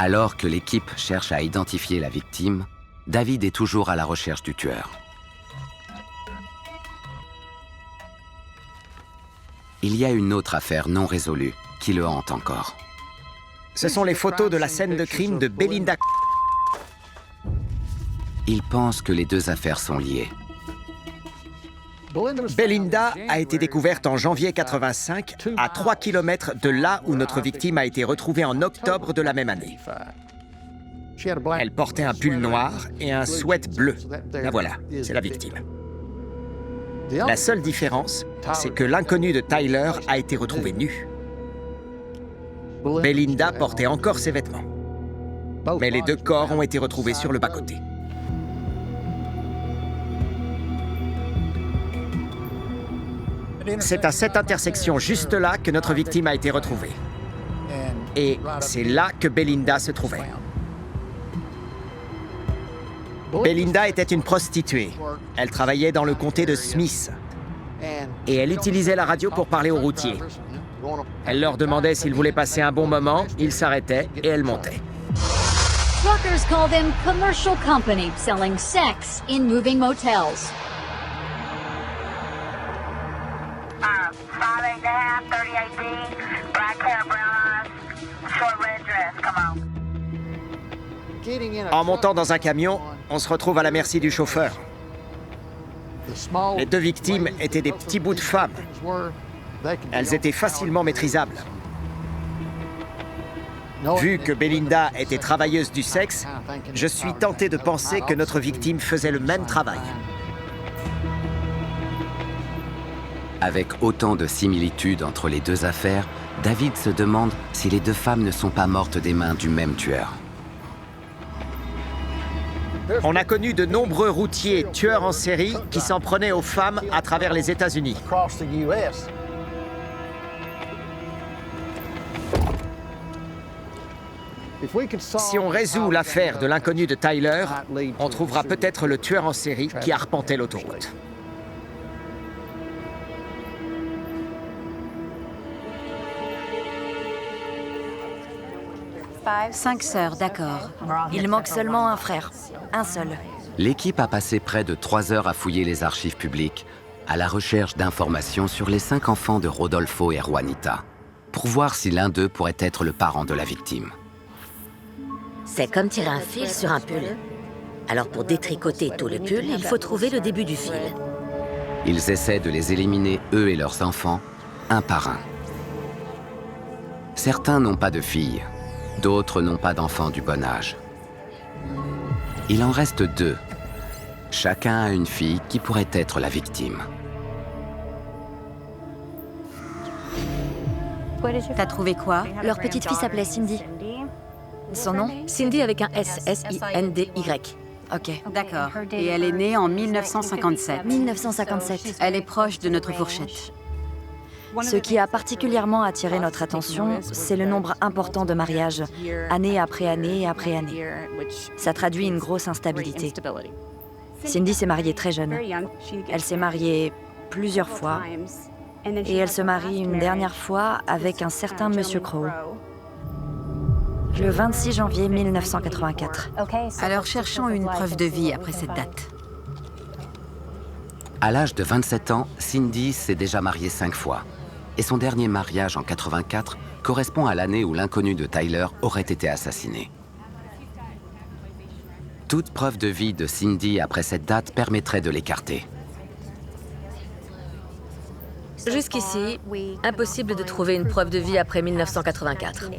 Alors que l'équipe cherche à identifier la victime, David est toujours à la recherche du tueur. Il y a une autre affaire non résolue qui le hante encore. Ce sont les photos de la scène de crime de Belinda. Il pense que les deux affaires sont liées. Belinda a été découverte en janvier 85, à 3 km de là où notre victime a été retrouvée en octobre de la même année. Elle portait un pull noir et un sweat bleu. La voilà, c'est la victime. La seule différence, c'est que l'inconnu de Tyler a été retrouvé nu. Belinda portait encore ses vêtements. Mais les deux corps ont été retrouvés sur le bas-côté. C'est à cette intersection juste là que notre victime a été retrouvée. Et c'est là que Belinda se trouvait. Belinda était une prostituée. Elle travaillait dans le comté de Smith. Et elle utilisait la radio pour parler aux routiers. Elle leur demandait s'ils voulaient passer un bon moment, ils s'arrêtaient et elle montait. Truckers call them commercial company selling sex in moving motels. 5'8", 38D, black hair, brown eyes, short red dress, come on. En montant dans un camion, on se retrouve à la merci du chauffeur. Les deux victimes étaient des petits bouts de femmes. Elles étaient facilement maîtrisables. Vu que Belinda était travailleuse du sexe, je suis tenté de penser que notre victime faisait le même travail. Avec autant de similitudes entre les deux affaires, David se demande si les deux femmes ne sont pas mortes des mains du même tueur. On a connu de nombreux routiers tueurs en série qui s'en prenaient aux femmes à travers les États-Unis. Si on résout l'affaire de l'inconnu de Tyler, on trouvera peut-être le tueur en série qui arpentait l'autoroute. Cinq sœurs, d'accord. Il manque seulement un frère. Un seul. L'équipe a passé près de 3 heures à fouiller les archives publiques, à la recherche d'informations sur les 5 enfants de Rodolfo et Juanita, pour voir si l'un d'eux pourrait être le parent de la victime. C'est comme tirer un fil sur un pull. Alors pour détricoter tout le pull, il faut trouver le début du fil. Ils essaient de les éliminer, eux et leurs enfants, un par un. Certains n'ont pas de filles, d'autres n'ont pas d'enfants du bon âge. Il en reste 2. Chacun a une fille qui pourrait être la victime. T'as trouvé quoi? Leur petite fille s'appelait Cindy. Son nom? Cindy avec un S, S-I-N-D-Y. Ok, d'accord. Et elle est née en 1957. 1957. Elle est proche de notre fourchette. Ce qui a particulièrement attiré notre attention, c'est le nombre important de mariages, année après année après année. Ça traduit une grosse instabilité. Cindy s'est mariée très jeune. Elle s'est mariée plusieurs fois. Et elle se marie une dernière fois avec un certain Monsieur Crow. Le 26 janvier 1984. Alors cherchons une preuve de vie après cette date. À l'âge de 27 ans, Cindy s'est déjà mariée 5 fois. Et son dernier mariage en 84 correspond à l'année où l'inconnu de Tyler aurait été assassiné. Toute preuve de vie de Cindy après cette date permettrait de l'écarter. Jusqu'ici, impossible de trouver une preuve de vie après 1984.